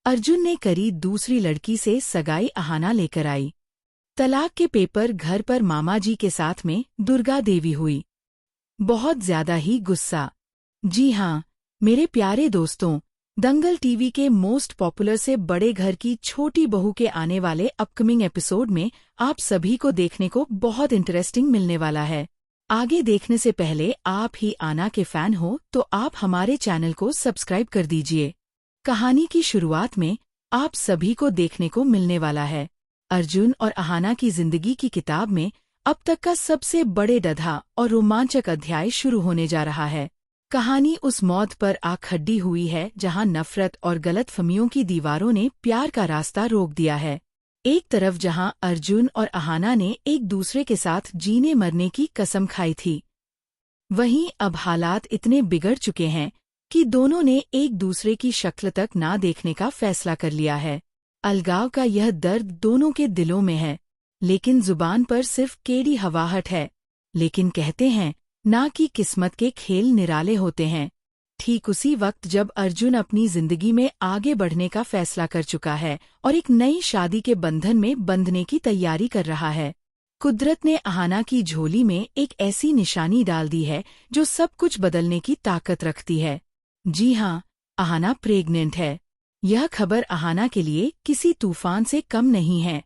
अर्जुन ने करी दूसरी लड़की से सगाई अहाना लेकर आई। तलाक के पेपर घर पर मामा जी के साथ में दुर्गा देवी हुई। बहुत ज्यादा ही गुस्सा। जी हाँ मेरे प्यारे दोस्तों, दंगल टीवी के मोस्ट पॉपुलर से बड़े घर की छोटी बहू के आने वाले अपकमिंग एपिसोड में आप सभी को देखने को बहुत इंटरेस्टिंग मिलने वाला है। आगे देखने से पहले आप ही आना के फैन हो तो आप हमारे चैनल को सब्सक्राइब कर दीजिए। कहानी की शुरुआत में आप सभी को देखने को मिलने वाला है अर्जुन और अहाना की जिंदगी की किताब में अब तक का सबसे बड़े डधा और रोमांचक अध्याय शुरू होने जा रहा है। कहानी उस मौत पर आ खड़ी हुई है जहां नफरत और गलतफहमियों की दीवारों ने प्यार का रास्ता रोक दिया है। एक तरफ जहां अर्जुन और अहाना ने एक दूसरे के साथ जीने मरने की कसम खाई थी, वहीं अब हालात इतने बिगड़ चुके हैं कि दोनों ने एक दूसरे की शक्ल तक ना देखने का फैसला कर लिया है। अलगाव का यह दर्द दोनों के दिलों में है, लेकिन जुबान पर सिर्फ केड़ी हवाहट है। लेकिन कहते हैं ना कि किस्मत के खेल निराले होते हैं। ठीक उसी वक्त जब अर्जुन अपनी जिंदगी में आगे बढ़ने का फैसला कर चुका है और एक नई शादी के बंधन में बंधने की तैयारी कर रहा है, कुदरत ने अहाना की झोली में एक ऐसी निशानी डाल दी है जो सब कुछ बदलने की ताकत रखती है। जी हाँ, अहाना प्रेग्नेंट है। यह खबर अहाना के लिए किसी तूफान से कम नहीं है।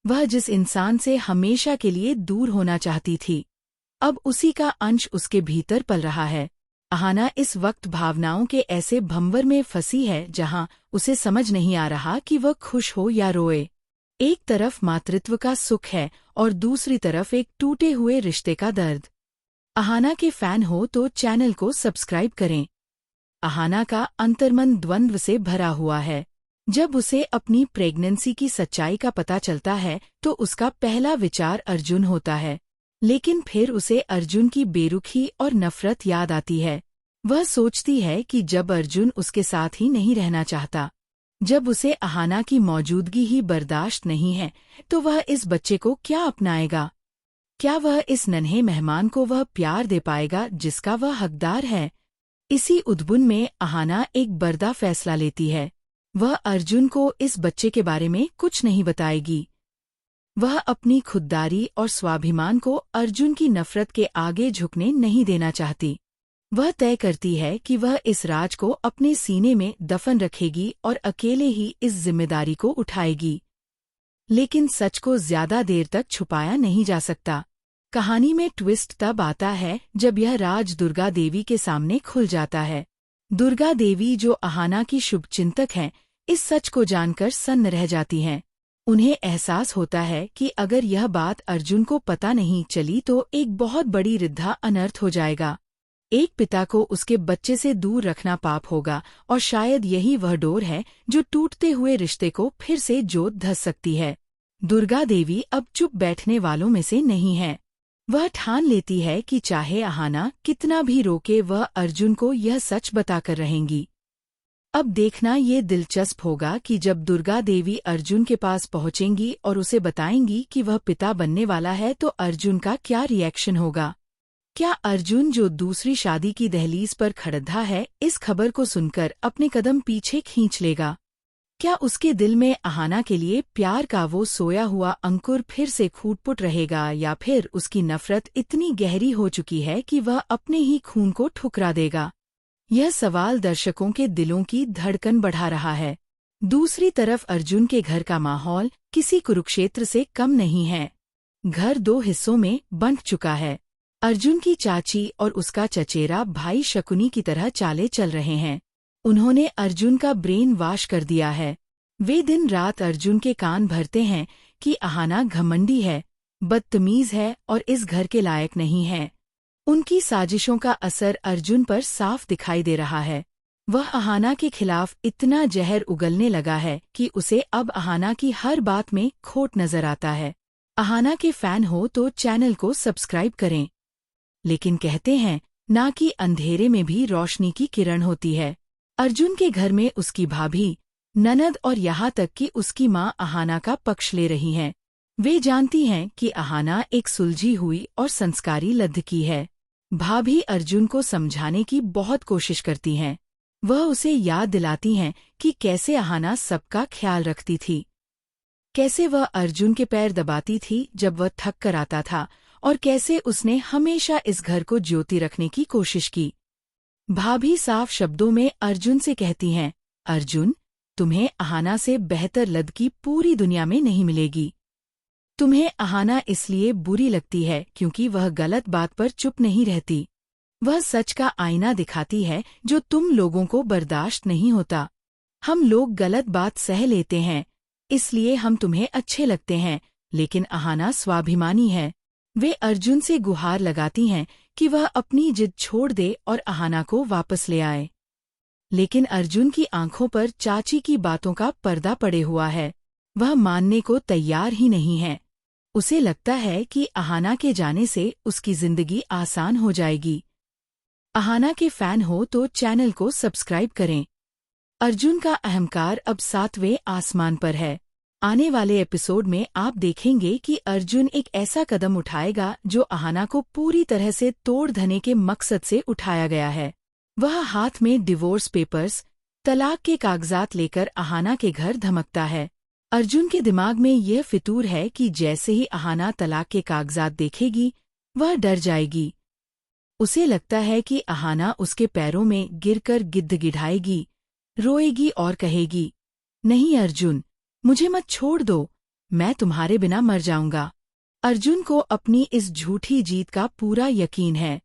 वह जिस इंसान से हमेशा के लिए दूर होना चाहती थी, अब उसी का अंश उसके भीतर पल रहा है। अहाना इस वक्त भावनाओं के ऐसे भंवर में फंसी है जहां उसे समझ नहीं आ रहा कि वह खुश हो या रोए। एक तरफ मातृत्व का सुख है और दूसरी तरफ एक टूटे हुए रिश्ते का दर्द। अहाना के फैन हो तो चैनल को सब्सक्राइब करें। अहाना का अंतर्मन द्वंद्व से भरा हुआ है। जब उसे अपनी प्रेगनेंसी की सच्चाई का पता चलता है तो उसका पहला विचार अर्जुन होता है, लेकिन फिर उसे अर्जुन की बेरुखी और नफरत याद आती है। वह सोचती है कि जब अर्जुन उसके साथ ही नहीं रहना चाहता, जब उसे अहाना की मौजूदगी ही बर्दाश्त नहीं है, तो वह इस बच्चे को क्या अपनाएगा? क्या वह इस नन्हे मेहमान को वह प्यार दे पाएगा जिसका वह हकदार है? इसी उद्बुन में अहाना एक बर्दा फैसला लेती है। वह अर्जुन को इस बच्चे के बारे में कुछ नहीं बताएगी। वह अपनी खुददारी और स्वाभिमान को अर्जुन की नफरत के आगे झुकने नहीं देना चाहती। वह तय करती है कि वह इस राज को अपने सीने में दफन रखेगी और अकेले ही इस जिम्मेदारी को उठाएगी। लेकिन सच को ज्यादा देर तक छुपाया नहीं जा सकता। कहानी में ट्विस्ट तब आता है जब यह राज दुर्गा देवी के सामने खुल जाता है। दुर्गा देवी, जो अहाना की शुभचिंतक हैं, इस सच को जानकर सन्न रह जाती हैं। उन्हें एहसास होता है कि अगर यह बात अर्जुन को पता नहीं चली तो एक बहुत बड़ी रिद्धा अनर्थ हो जाएगा। एक पिता को उसके बच्चे से दूर रखना पाप होगा और शायद यही वह डोर है जो टूटते हुए रिश्ते को फिर से जोत धस सकती है। दुर्गा देवी अब चुप बैठने वालों में से नहीं है। वह ठान लेती है कि चाहे अहाना कितना भी रोके, वह अर्जुन को यह सच बताकर रहेंगी। अब देखना ये दिलचस्प होगा कि जब दुर्गा देवी अर्जुन के पास पहुंचेंगी और उसे बताएंगी कि वह पिता बनने वाला है तो अर्जुन का क्या रिएक्शन होगा। क्या अर्जुन, जो दूसरी शादी की दहलीज पर खड़ा है, इस खबर को सुनकर अपने कदम पीछे खींच लेगा? क्या उसके दिल में अहाना के लिए प्यार का वो सोया हुआ अंकुर फिर से फूट रहेगा, या फिर उसकी नफरत इतनी गहरी हो चुकी है कि वह अपने ही खून को ठुकरा देगा? यह सवाल दर्शकों के दिलों की धड़कन बढ़ा रहा है। दूसरी तरफ अर्जुन के घर का माहौल किसी कुरुक्षेत्र से कम नहीं है। घर दो हिस्सों में बंट चुका है। अर्जुन की चाची और उसका चचेरा भाई शकुनी की तरह चाले चल रहे हैं। उन्होंने अर्जुन का ब्रेन वॉश कर दिया है। वे दिन रात अर्जुन के कान भरते हैं कि अहाना घमंडी है, बदतमीज है और इस घर के लायक नहीं है। उनकी साजिशों का असर अर्जुन पर साफ दिखाई दे रहा है। वह अहाना के खिलाफ इतना जहर उगलने लगा है कि उसे अब अहाना की हर बात में खोट नजर आता है। अहाना के फैन हो तो चैनल को सब्सक्राइब करें। लेकिन कहते हैं ना कि अंधेरे में भी रोशनी की किरण होती है। अर्जुन के घर में उसकी भाभी, ननद और यहाँ तक कि उसकी माँ अहाना का पक्ष ले रही हैं। वे जानती हैं कि अहाना एक सुलझी हुई और संस्कारी लड़की है। भाभी अर्जुन को समझाने की बहुत कोशिश करती हैं, वह उसे याद दिलाती हैं कि कैसे अहाना सबका ख्याल रखती थी, कैसे वह अर्जुन के पैर दबाती थी जब वह थक कर आता था, और कैसे उसने हमेशा इस घर को ज्योति रखने की कोशिश की। भाभी साफ शब्दों में अर्जुन से कहती हैं, अर्जुन, तुम्हें अहाना से बेहतर लड़की पूरी दुनिया में नहीं मिलेगी। तुम्हें अहाना इसलिए बुरी लगती है क्योंकि वह गलत बात पर चुप नहीं रहती। वह सच का आईना दिखाती है जो तुम लोगों को बर्दाश्त नहीं होता। हम लोग गलत बात सह लेते हैं, इसलिए हम तुम्हें अच्छे लगते हैं, लेकिन अहाना स्वाभिमानी है। वे अर्जुन से गुहार लगाती हैं कि वह अपनी जिद छोड़ दे और अहाना को वापस ले आए। लेकिन अर्जुन की आंखों पर चाची की बातों का पर्दा पड़े हुआ है। वह मानने को तैयार ही नहीं है। उसे लगता है कि अहाना के जाने से उसकी जिंदगी आसान हो जाएगी। अहाना के फैन हो तो चैनल को सब्सक्राइब करें। अर्जुन का अहंकार अब 7वें आसमान पर है। आने वाले एपिसोड में आप देखेंगे कि अर्जुन एक ऐसा कदम उठाएगा जो अहाना को पूरी तरह से तोड़ देने के मकसद से उठाया गया है। वह हाथ में डिवोर्स पेपर्स, तलाक के कागजात लेकर अहाना के घर धमकता है। अर्जुन के दिमाग में यह फितूर है कि जैसे ही अहाना तलाक के कागजात देखेगी, वह डर जाएगी। उसे लगता है कि अहाना उसके पैरों में गिरकर गिड़गिड़ाएगी, रोएगी और कहेगी, नहीं अर्जुन, मुझे मत छोड़ दो, मैं तुम्हारे बिना मर जाऊंगा। अर्जुन को अपनी इस झूठी जीत का पूरा यकीन है।